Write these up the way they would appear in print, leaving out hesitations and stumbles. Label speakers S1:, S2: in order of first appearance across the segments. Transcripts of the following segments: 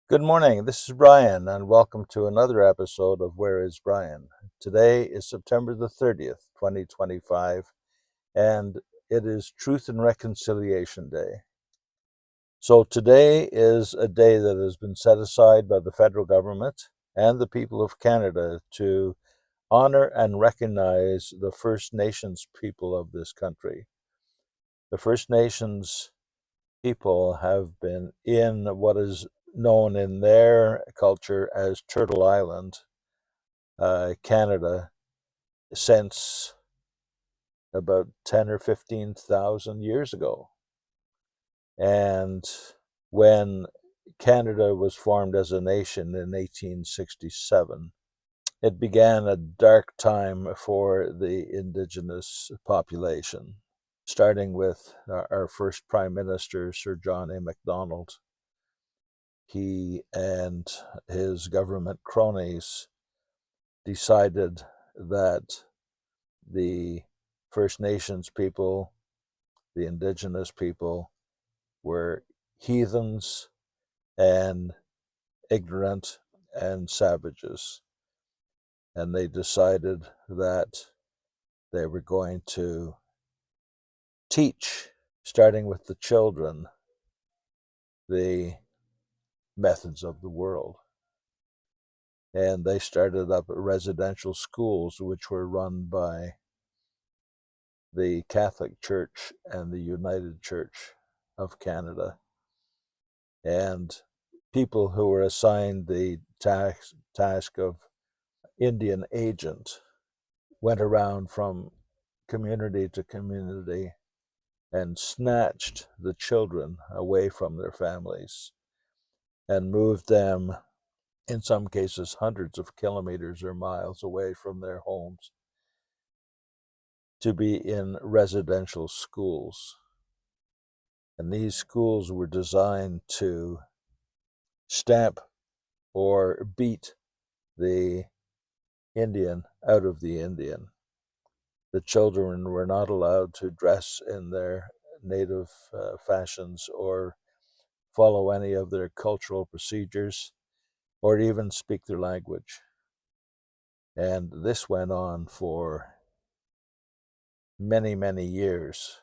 S1: Good morning. This is Brian, and welcome to another episode of Where is Brian? Today is September the 30th, 2025, and it is Truth and Reconciliation Day. So, today is a day that has been set aside by the federal government and the people of Canada to honor and recognize the First Nations people of this country. The First Nations people have been in what is known in their culture as Turtle Island, Canada, since about 10 or 15,000 years ago. And when Canada was formed as a nation in 1867, it began a dark time for the Indigenous population, starting with our first Prime Minister, Sir John A. Macdonald. He and his government cronies decided that the First Nations people, the Indigenous people, were heathens and ignorant and savages. And they decided that they were going to teach, starting with the children, the methods of the world. And they started up residential schools, which were run by the Catholic Church and the United Church of Canada. And people who were assigned the task of Indian agent went around from community to community and snatched the children away from their families and moved them, in some cases, hundreds of kilometers or miles away from their homes to be in residential schools. And these schools were designed to stamp or beat the Indian out of the Indian. The children were not allowed to dress in their native fashions or follow any of their cultural procedures or even speak their language. And this went on for many, many years.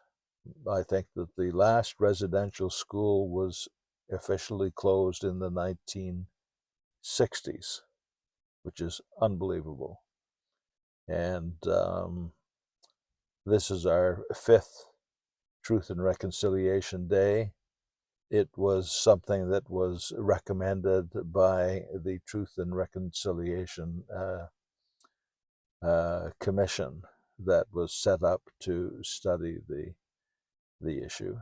S1: I think that the last residential school was officially closed in the 1960s, which is unbelievable. And this is our fifth Truth and Reconciliation Day. It was something that was recommended by the Truth and Reconciliation Commission that was set up to study the issue.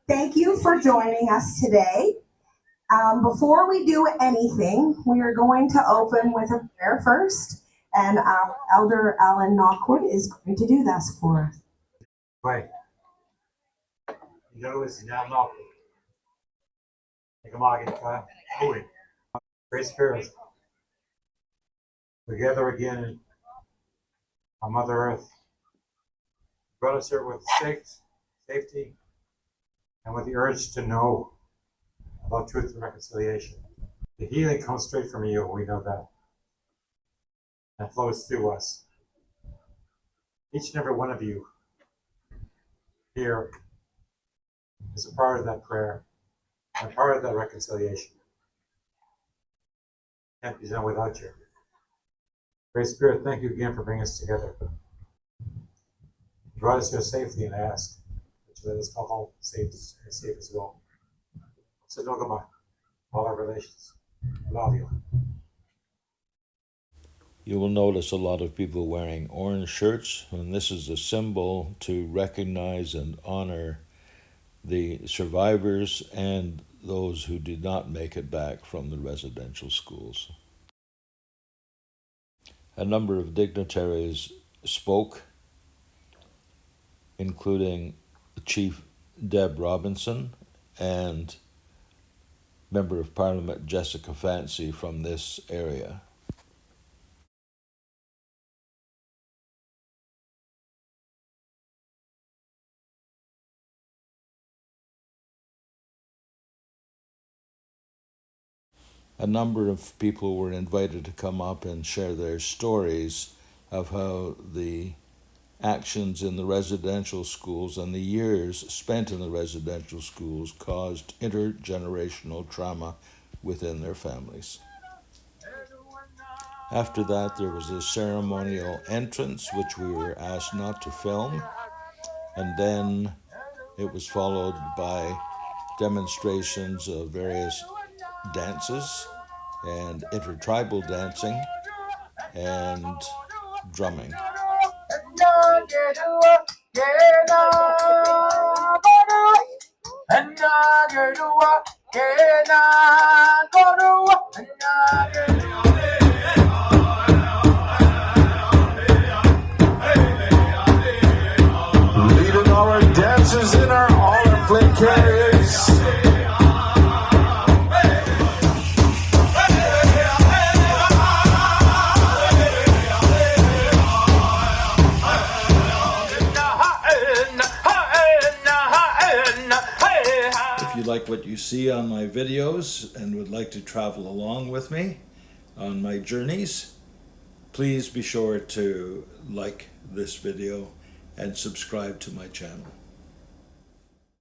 S2: Thank you for joining us today. Before we do anything, we are going to open with a prayer first, and our Elder Alan Knockwood is going to do this for us.
S3: Right. You know, it's now Knockwood. Holy. Great Spirit. Together again on Mother Earth. Brought us here with safety, and with the urge to know about truth and reconciliation. The healing comes straight from you, we know that. And flows through us. Each and every one of you here is a part of that prayer and a part of that reconciliation. Can't be done without you. Great Spirit, thank you again for bringing us together. You brought us here safely, and I ask that you let us go home safe as well. So don't go back. All our relations. Love you.
S1: You will notice a lot of people wearing orange shirts, and this is a symbol to recognize and honor the survivors and those who did not make it back from the residential schools. A number of dignitaries spoke, including Chief Deb Robinson and Member of Parliament Jessica Fancy from this area. A number of people were invited to come up and share their stories of how the actions in the residential schools and the years spent in the residential schools caused intergenerational trauma within their families. After that, there was a ceremonial entrance, which we were asked not to film, and then it was followed by demonstrations of various dances and intertribal dancing and drumming.
S4: Leading our dancers in our honor play carriers.
S1: If you like what you see on my videos and would like to travel along with me on my journeys, please be sure to like this video and subscribe to my channel.